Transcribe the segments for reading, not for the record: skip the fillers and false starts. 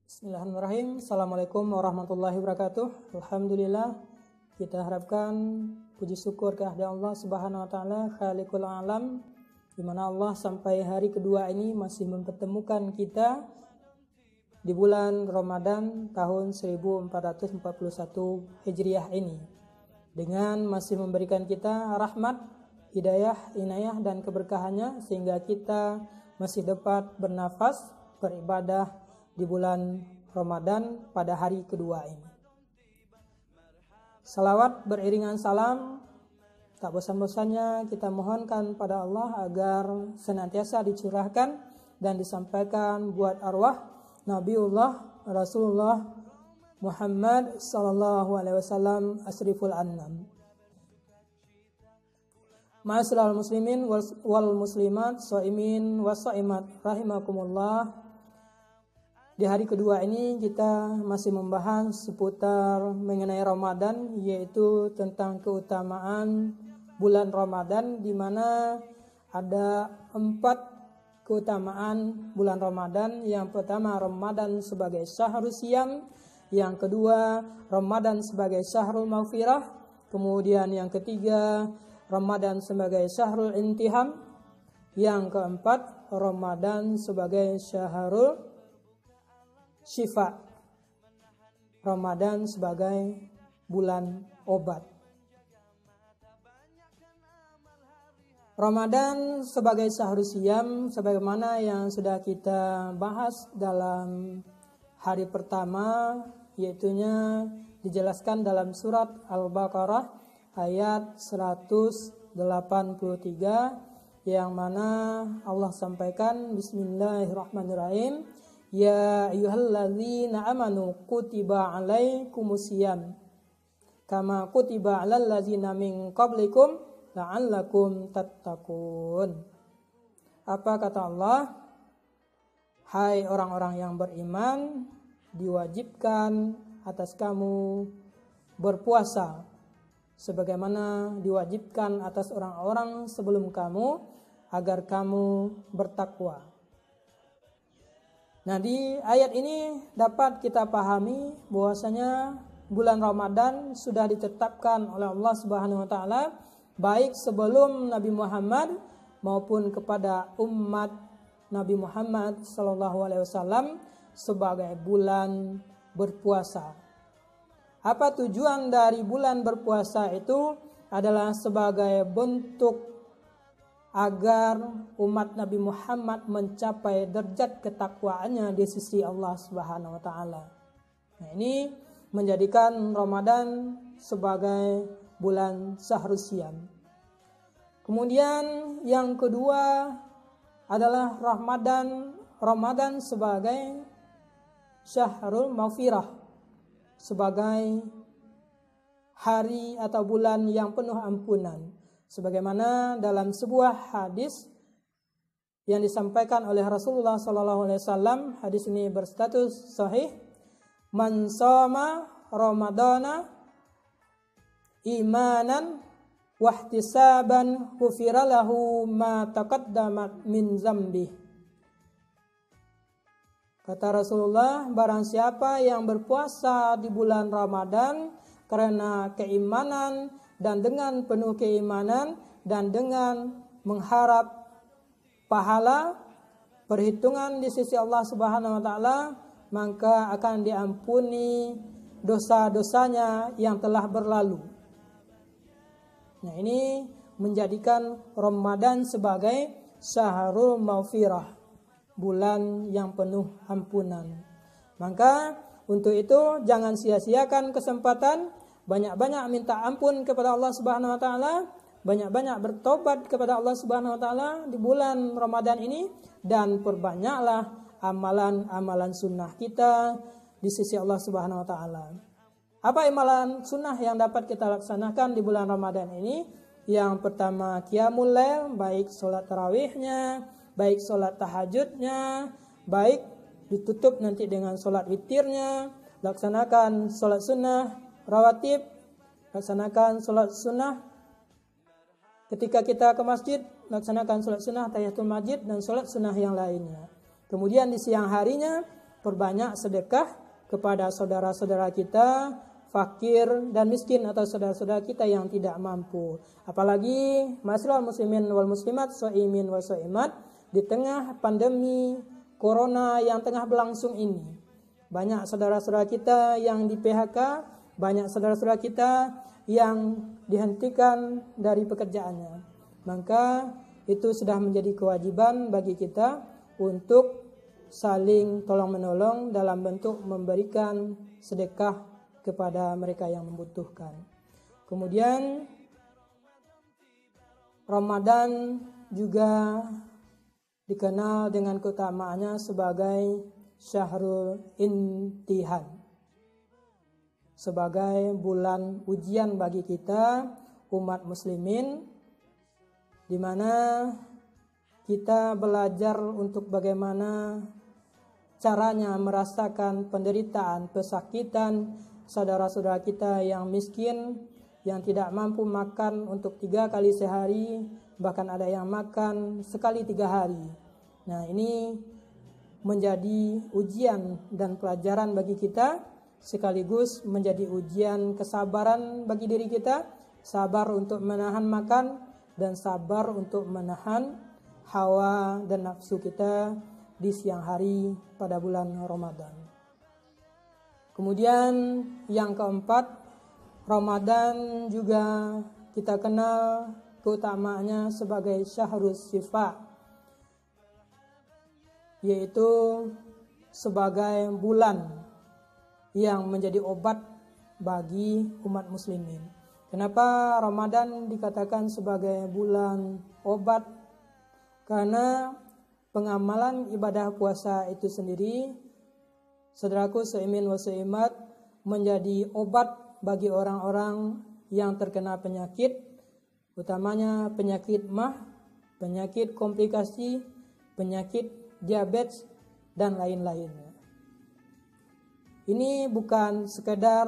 Bismillahirrahmanirrahim. Assalamualaikum warahmatullahi wabarakatuh. Alhamdulillah, kita harapkan puji syukur kehadirat Allah Subhanahu wa taala, Khaliqul Alam, di mana Allah sampai hari kedua ini masih mempertemukan kita di bulan Ramadan tahun 1441 Hijriah ini, dengan masih memberikan kita rahmat, hidayah, inayah dan keberkahannya, sehingga kita masih dapat bernafas, beribadah di bulan Ramadan pada hari kedua ini. Salawat beriringan salam, tak bosan-bosannya kita mohonkan pada Allah agar senantiasa dicurahkan dan disampaikan buat arwah Nabiullah Rasulullah Muhammad sallallahu alaihi wasallam asriful annam. Ma'asyiral muslimin wal muslimat, shaimin was shaimat rahimakumullah. Di hari kedua ini kita masih membahas seputar mengenai Ramadan, yaitu tentang keutamaan bulan Ramadan, di mana ada 4 keutamaan bulan Ramadan. Yang pertama, Ramadan sebagai syahrul siyam. Yang kedua, Ramadan sebagai syahrul maghfirah. Kemudian yang ketiga, Ramadan sebagai syahrul intiham. Yang keempat, Ramadan sebagai syahrul syifa, Ramadan sebagai bulan obat. Ramadan sebagai syahrul siyam, sebagaimana yang sudah kita bahas dalam hari pertama, yaitunya dijelaskan dalam surat Al-Baqarah ayat 183, yang mana Allah sampaikan, Bismillahirrahmanirrahim, Ya ayyuhalladzina amanu kutiba alaikumusiyam kama kutiba alal ladzina min qablikum la'allakum tattaqun. Apa kata Allah? Hai orang-orang yang beriman, diwajibkan atas kamu berpuasa sebagaimana diwajibkan atas orang-orang sebelum kamu, agar kamu bertakwa. Nah, di ayat ini dapat kita pahami bahwasanya bulan Ramadan sudah ditetapkan oleh Allah Subhanahu wa taala baik sebelum Nabi Muhammad maupun kepada umat Nabi Muhammad sallallahu alaihi wasallam sebagai bulan berpuasa. Apa tujuan dari bulan berpuasa itu? Adalah sebagai bentuk agar umat Nabi Muhammad mencapai derajat ketakwaannya di sisi Allah Subhanahu wa taala. Nah, ini menjadikan Ramadan sebagai bulan syahrul siyam. Kemudian yang kedua adalah Ramadan sebagai syahrul maghfirah, sebagai hari atau bulan yang penuh ampunan. Sebagaimana dalam sebuah hadis yang disampaikan oleh Rasulullah sallallahu alaihi wasallam, hadis ini berstatus sahih, man shoma ramadana imanan wahtisaban ghufira lahu ma taqaddama min dzambi. Kata Rasulullah, barang siapa yang berpuasa di bulan Ramadan karena keimanan dan dengan penuh keimanan dan dengan mengharap pahala perhitungan di sisi Allah Subhanahu wa taala, maka akan diampuni dosa-dosanya yang telah berlalu. Nah, ini menjadikan Ramadan sebagai syahrul maghfirah, bulan yang penuh ampunan. Maka untuk itu jangan sia-siakan kesempatan, banyak-banyak minta ampun kepada Allah Subhanahu wa taala, banyak-banyak bertobat kepada Allah Subhanahu wa taala di bulan Ramadan ini, dan perbanyaklah amalan-amalan sunnah kita di sisi Allah Subhanahu wa taala. Apa amalan sunnah yang dapat kita laksanakan di bulan Ramadan ini? Yang pertama, qiyamul lail, baik salat tarawihnya, baik salat tahajudnya, baik ditutup nanti dengan salat witirnya, laksanakan salat sunnah rawatib, laksanakan sholat sunnah ketika kita ke masjid, laksanakan sholat sunnah tahiyatul masjid dan sholat sunnah yang lainnya. Kemudian di siang harinya perbanyak sedekah kepada saudara-saudara kita fakir dan miskin atau saudara-saudara kita yang tidak mampu. Apalagi masyarakat muslimin wal muslimat, shaimin wal shaimat, di tengah pandemi corona yang tengah berlangsung ini. Banyak saudara-saudara kita yang di PHK, banyak saudara-saudara kita yang dihentikan dari pekerjaannya. Maka itu sudah menjadi kewajiban bagi kita untuk saling tolong-menolong dalam bentuk memberikan sedekah kepada mereka yang membutuhkan. Kemudian Ramadan juga dikenal dengan keutamaannya sebagai Syahrul Imtihan, sebagai bulan ujian bagi kita umat muslimin, di mana kita belajar untuk bagaimana caranya merasakan penderitaan, pesakitan saudara-saudara kita yang miskin, yang tidak mampu makan untuk 3 kali sehari, bahkan ada yang makan sekali 3 hari. Nah, ini menjadi ujian dan pelajaran bagi kita, sekaligus menjadi ujian kesabaran bagi diri kita, sabar untuk menahan makan dan sabar untuk menahan hawa dan nafsu kita di siang hari pada bulan Ramadan. Kemudian yang keempat, Ramadan juga kita kenal keutamaannya sebagai Syahrul Syifa, yaitu sebagai bulan yang menjadi obat bagi umat muslimin. Kenapa Ramadan dikatakan sebagai bulan obat? Karena pengamalan ibadah puasa itu sendiri, saudaraku seimin wa seimat, menjadi obat bagi orang-orang yang terkena penyakit, utamanya penyakit MAH, penyakit komplikasi, penyakit diabetes, dan lain-lainnya. Ini bukan sekedar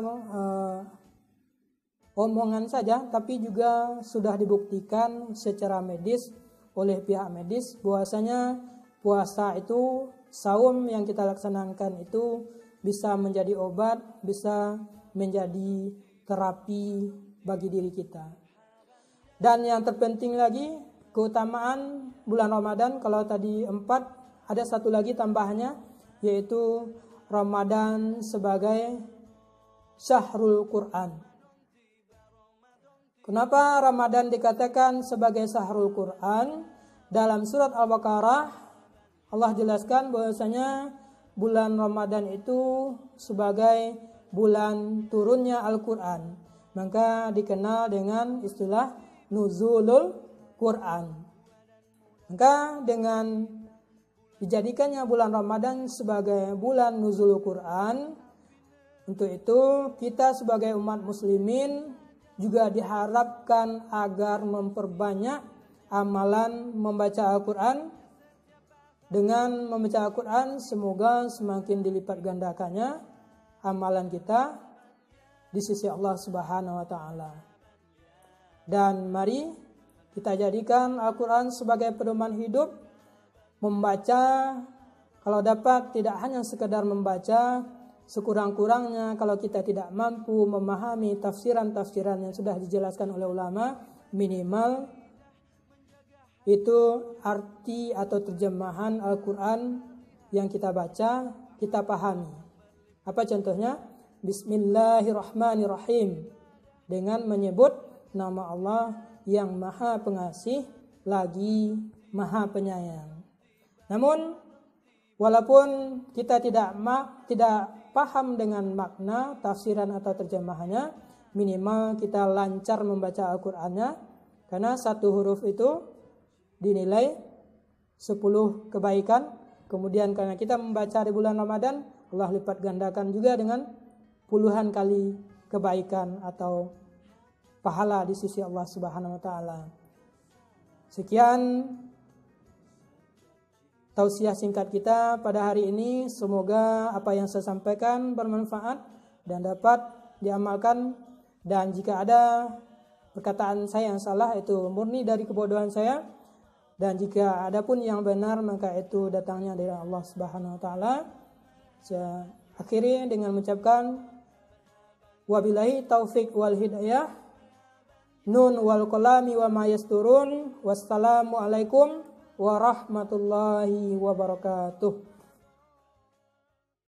omongan saja, tapi juga sudah dibuktikan secara medis oleh pihak medis bahwasanya puasa itu, saum yang kita laksanakan itu bisa menjadi obat, bisa menjadi terapi bagi diri kita. Dan yang terpenting lagi, keutamaan bulan Ramadan, kalau tadi 4, ada satu lagi tambahannya, yaitu Ramadan sebagai Syahrul Quran. Kenapa Ramadan dikatakan sebagai Syahrul Quran? Dalam surat Al-Baqarah Allah jelaskan bahwasanya bulan Ramadan itu sebagai bulan turunnya Al-Quran. Maka dikenal dengan istilah Nuzulul Quran. Maka dengan dijadikannya bulan Ramadan sebagai bulan Nuzulul Quran, untuk itu kita sebagai umat muslimin juga diharapkan agar memperbanyak amalan membaca Al-Quran. Dengan membaca Al-Quran, semoga semakin dilipat gandakannya amalan kita di sisi Allah Subhanahu wa Ta'ala. Dan mari kita jadikan Al-Quran sebagai pedoman hidup, membaca, kalau dapat tidak hanya sekedar membaca, sekurang-kurangnya kalau kita tidak mampu memahami tafsiran-tafsiran yang sudah dijelaskan oleh ulama, minimal itu arti atau terjemahan Al-Quran yang kita baca, kita pahami. Apa contohnya? Bismillahirrahmanirrahim, dengan menyebut nama Allah yang Maha Pengasih lagi Maha Penyayang. Namun walaupun kita tidak paham dengan makna, tafsiran atau terjemahannya, minimal kita lancar membaca Al-Qur'annya, karena satu huruf itu dinilai 10 kebaikan. Kemudian karena kita membaca di bulan Ramadan, Allah lipat gandakan juga dengan puluhan kali kebaikan atau pahala di sisi Allah Subhanahu wa Ta'ala. Sekian tausiah singkat kita pada hari ini. Semoga apa yang saya sampaikan bermanfaat dan dapat diamalkan, dan jika ada perkataan saya yang salah itu murni dari kebodohan saya, dan jika ada pun yang benar maka itu datangnya dari Allah Subhanahu wa Ta'ala. Saya akhiri dengan mengucapkan wabillahi taufik wal hidayah. Nun wal qalami wa ma yasturun. Wassalamualaikum warahmatullahi wabarakatuh.